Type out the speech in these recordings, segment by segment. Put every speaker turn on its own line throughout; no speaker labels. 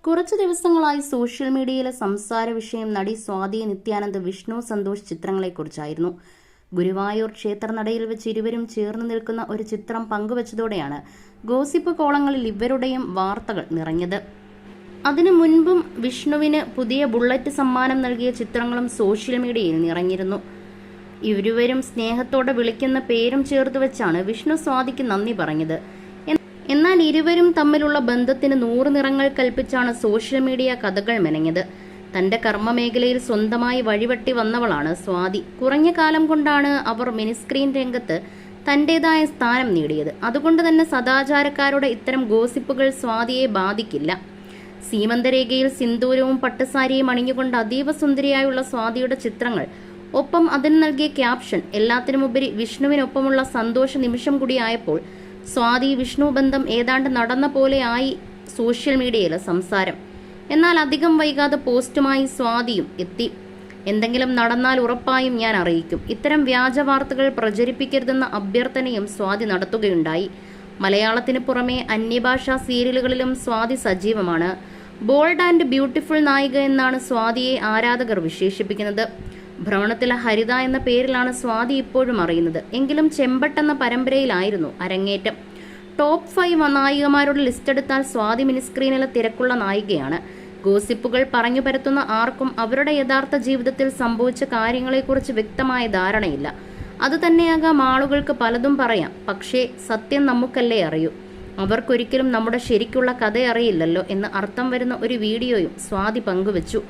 കുറച്ചു ദിവസങ്ങളായി സോഷ്യൽ മീഡിയയിലെ സംസാര വിഷയം നടി സ്വാതി നിത്യാനന്ദ് വിഷ്ണു സന്തോഷ് ചിത്രങ്ങളെക്കുറിച്ചായിരുന്നു. ഗുരുവായൂർ ക്ഷേത്രനടയിൽ വെച്ച് ഇരുവരും ചേർന്ന് നിൽക്കുന്ന ഒരു ചിത്രം പങ്കുവച്ചതോടെയാണ് ഗോസിപ്പ് കോളങ്ങളിൽ ഇവരുടെയും വാർത്തകൾ നിറഞ്ഞത്. അതിനു മുൻപും വിഷ്ണുവിന് പുതിയ ബുള്ളറ്റ് സമ്മാനം നൽകിയ ചിത്രങ്ങളും സോഷ്യൽ മീഡിയയിൽ നിറഞ്ഞിരുന്നു. ഇരുവരും സ്നേഹത്തോടെ വിളിക്കുന്ന പേരും ചേർത്ത് വെച്ചാണ് വിഷ്ണു സ്വാതിക്ക് നന്ദി പറഞ്ഞത്. എന്നാൽ ഇരുവരും തമ്മിലുള്ള ബന്ധത്തിന് 100 നിറങ്ങൾ കൽപ്പിച്ചാണ് സോഷ്യൽ മീഡിയ കഥകൾ മെനഞ്ഞത്. തന്റെ കർമ്മമേഖലയിൽ സ്വന്തമായി വഴിവെട്ടി വന്നവളാണ് സ്വാതി. കുറഞ്ഞ കാലം കൊണ്ടാണ് അവർ മിനിസ്ക്രീൻ രംഗത്ത് തന്റേതായ സ്ഥാനം നേടിയത്. അതുകൊണ്ട് തന്നെ സദാചാരക്കാരുടെ ഇത്തരം ഗോസിപ്പുകൾ സ്വാതിയെ ബാധിക്കില്ല. സീമന്തരേഖയിൽ സിന്ദൂരവും പട്ടുസാരിയും അണിഞ്ഞുകൊണ്ട് അതീവ സുന്ദരിയായുള്ള സ്വാതിയുടെ ചിത്രങ്ങൾ, ഒപ്പം അതിന് നൽകിയ ക്യാപ്ഷൻ, എല്ലാത്തിനുമുപരി വിഷ്ണുവിനൊപ്പമുള്ള സന്തോഷ നിമിഷം കൂടിയായപ്പോൾ സ്വാതി വിഷ്ണു ബന്ധം ഏതാണ്ട് നടന്ന പോലെ ആയി സോഷ്യൽ മീഡിയയിലെ സംസാരം. എന്നാൽ അധികം വൈകാതെ പോസ്റ്റുമായി സ്വാതിയും എത്തി. എന്തെങ്കിലും നടന്നാൽ ഉറപ്പായും ഞാൻ അറിയിക്കും. ഇത്തരം വ്യാജ വാർത്തകൾ പ്രചരിപ്പിക്കരുതെന്ന അഭ്യർത്ഥനയും സ്വാതി നടത്തുകയുണ്ടായി. മലയാളത്തിന് പുറമെ അന്യഭാഷാ സീരിയലുകളിലും സ്വാതി സജീവമാണ്. ബോൾഡ് ആൻഡ് ബ്യൂട്ടിഫുൾ നായിക എന്നാണ് സ്വാതിയെ ആരാധകർ വിശേഷിപ്പിക്കുന്നത്. ഭ്രമണത്തിലെ ഹരിത എന്ന പേരിലാണ് സ്വാതി ഇപ്പോഴും അറിയുന്നത്. എങ്കിലും ചെമ്പട്ട് എന്ന പരമ്പരയിലായിരുന്നു അരങ്ങേറ്റം. ടോപ്പ് 5 നായികമാരുടെ ലിസ്റ്റ് എടുത്താൽ സ്വാതി മിനിസ്ക്രീനിലെ തിരക്കുള്ള നായികയാണ്. ഗോസിപ്പുകൾ പറഞ്ഞു പരത്തുന്ന ആർക്കും അവരുടെ യഥാർത്ഥ ജീവിതത്തിൽ സംഭവിച്ച കാര്യങ്ങളെക്കുറിച്ച് വ്യക്തമായ ധാരണയില്ല. അതുതന്നെയാകാം ആളുകൾക്ക് പലതും പറയാം, പക്ഷേ സത്യം നമുക്കല്ലേ അറിയൂ. അവർക്കൊരിക്കലും നമ്മുടെ ശരിക്കുള്ള കഥ അറിയില്ലല്ലോ എന്ന് അർത്ഥം വരുന്ന ഒരു വീഡിയോയും സ്വാതി പങ്കുവച്ചു.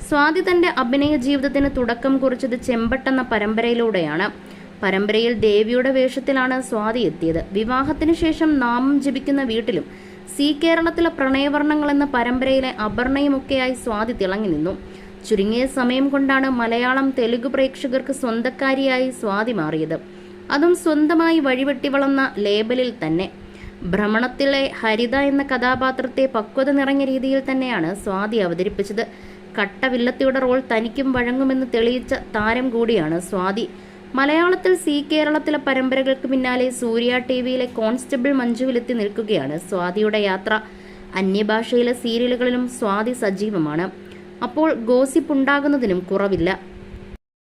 സ്വാതി തന്റെ അഭിനയ ജീവിതത്തിന് തുടക്കം കുറിച്ചത് ചെമ്പട്ടെന്ന പരമ്പരയിലൂടെയാണ്. പരമ്പരയിൽ ദേവിയുടെ വേഷത്തിലാണ് സ്വാതി എത്തിയത്. വിവാഹത്തിന് ശേഷം നാമം ജപിക്കുന്ന വീട്ടിലും സി കേരളത്തിലെ പ്രണയവർണ്ണങ്ങൾ എന്ന പരമ്പരയിലെ അപർണയുമൊക്കെയായി സ്വാതി തിളങ്ങി നിന്നു. ചുരുങ്ങിയ സമയം കൊണ്ടാണ് മലയാളം തെലുഗു പ്രേക്ഷകർക്ക് സ്വന്തക്കാരിയായി സ്വാതി മാറിയത്. അതും സ്വന്തമായി വഴിവെട്ടി വളർന്ന ലേബലിൽ തന്നെ. ഭ്രമണത്തിലെ ഹരിത എന്ന കഥാപാത്രത്തെ പക്വത നിറഞ്ഞ രീതിയിൽ തന്നെയാണ് സ്വാതി അവതരിപ്പിച്ചത്. കട്ടവില്ലത്തിയുടെ റോൾ തനിക്കും വഴങ്ങുമെന്ന് തെളിയിച്ച താരം കൂടിയാണ് സ്വാതി. മലയാളത്തിൽ സി കേരളത്തിലെ പരമ്പരകൾക്ക് പിന്നാലെ സൂര്യ ടിവിയിലെ കോൺസ്റ്റബിൾ മഞ്ജുവിലെത്തി നിൽക്കുകയാണ് സ്വാതിയുടെ യാത്ര. അന്യഭാഷയിലെ സീരിയലുകളിലും സ്വാതി സജീവമാണ്. അപ്പോൾ ഗോസിപ്പ് ഉണ്ടാകുന്നതിനും കുറവില്ല.